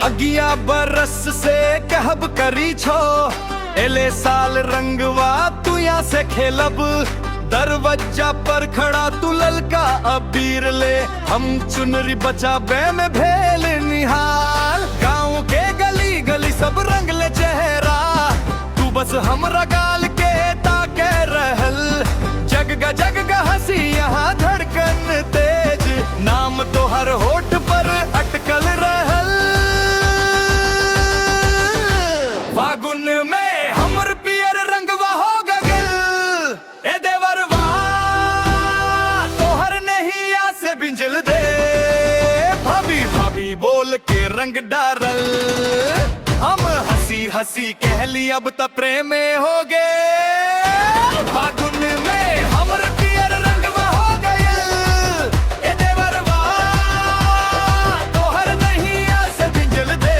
अगिया बरस से कहब करी छो, एले साल रंगवा तू यहाँ से खेलब। दरवाजा पर खड़ा तू ललका अबीर ले, हम चुनरी बचाबे में भेल निहाल। गाँव के गली गली सब रंग ले चेहरा, तू बस हमरा गाल के ताके रहल। जगगा हंसी यहाँ धड़कन तेज, नाम तो हर होठ पर अटकल रहल। फागुन में हमर पियर रंगवा हो गगिल, ए देवरवा तोहर नैया से बिंजल दे। भाभी भाभी बोल के रंग डारल, हम हंसी हंसी कहली अब त प्रेम हो गए। फागुन में हमर पियर रंगवा हो गइल, ए देवरवा तोहर नैया से बिंजल दे।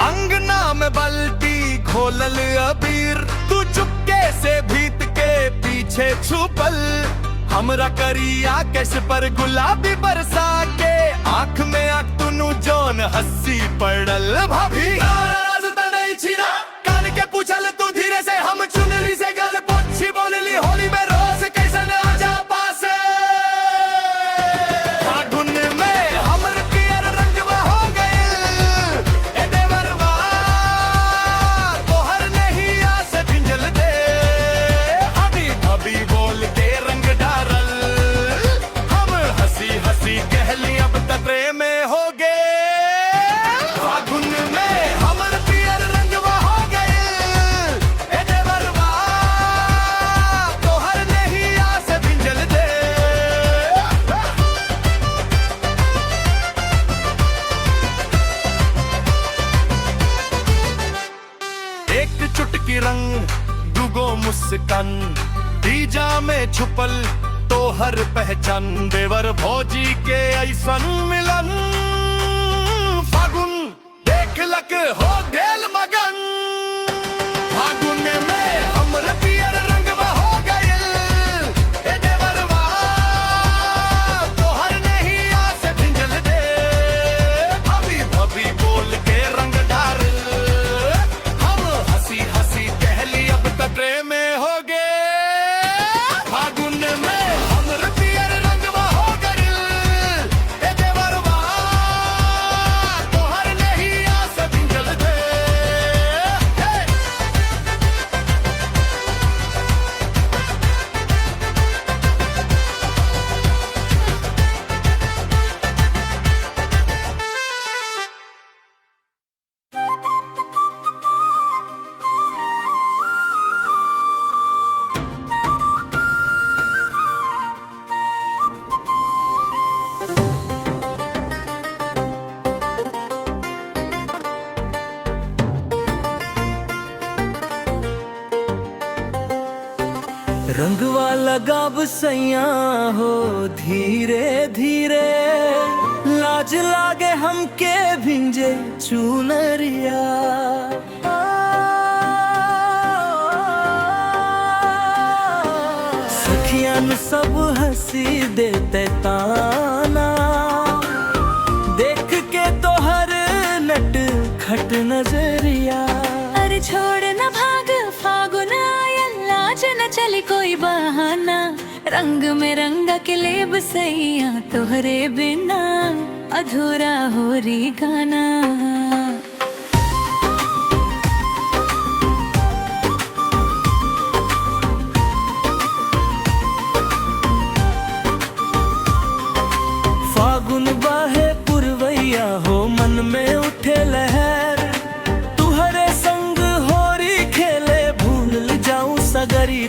अंगना में बल्टी खोलल अबीर, तू चुपके से भीत के पीछे छुपल। हमरा करिया कैसे पर गुलाबी बरसा के, आंख में आंख तुनु जौन हंसी पड़ल। भाभी नाराज त नहीं छीना, कान के पूछल तू धीरे से, हम चुनरी से गल पोछी बोलली होली में रोज कैसन आजा पास। फागुन में हमर पियर रंगवा हो गइल, ए देवरवा तोहर नैया से बिंजल दे। अभी अभी बोल के रंग डारल, हम हंसी हंसी कहली अब तक प्रेम हो गए। फागुन में हमर पियर रंगवा हो गइल, ए देवरवा तोहर नैया से बिंजल दे। एक चुटकी रंग दुगो मुस्कान, तीजा में छुपल तोहर पहचान। देवर भौजी के ऐसन मिलन, फागुन देख लक हो गेल मगन। फागुन में हमर पियर रंगवा हो गइल, ए देवरवा तोहर नैया से बिंजल दे। भाभी भाभी बोल के रंग डारल, हम हंसी हंसी कहली अब तक प्रेम हो गए। फागुन में हमर पियर रंगवा हो गइल, ए देवरवा तोहर नैया से बिंजल दे। रंगवा लगाब सैया हो धीरे धीरे, लाज लागे हमके भिंजे चुनरिया। सखियन सब हंसी देते ताना, देख के तोहर नट खट नजरिया। अरे छोड़ न भाग फागुन आयल, लाज न चली कोई बहाना। रंग में रंगा के लेब सैया, तोहरे बिना अधूरा हो री गाना। फागुन बाहे पुरवैया हो, मन में उठे लहर। तुहरे संग होरी खेले, भूल जाऊं सगरी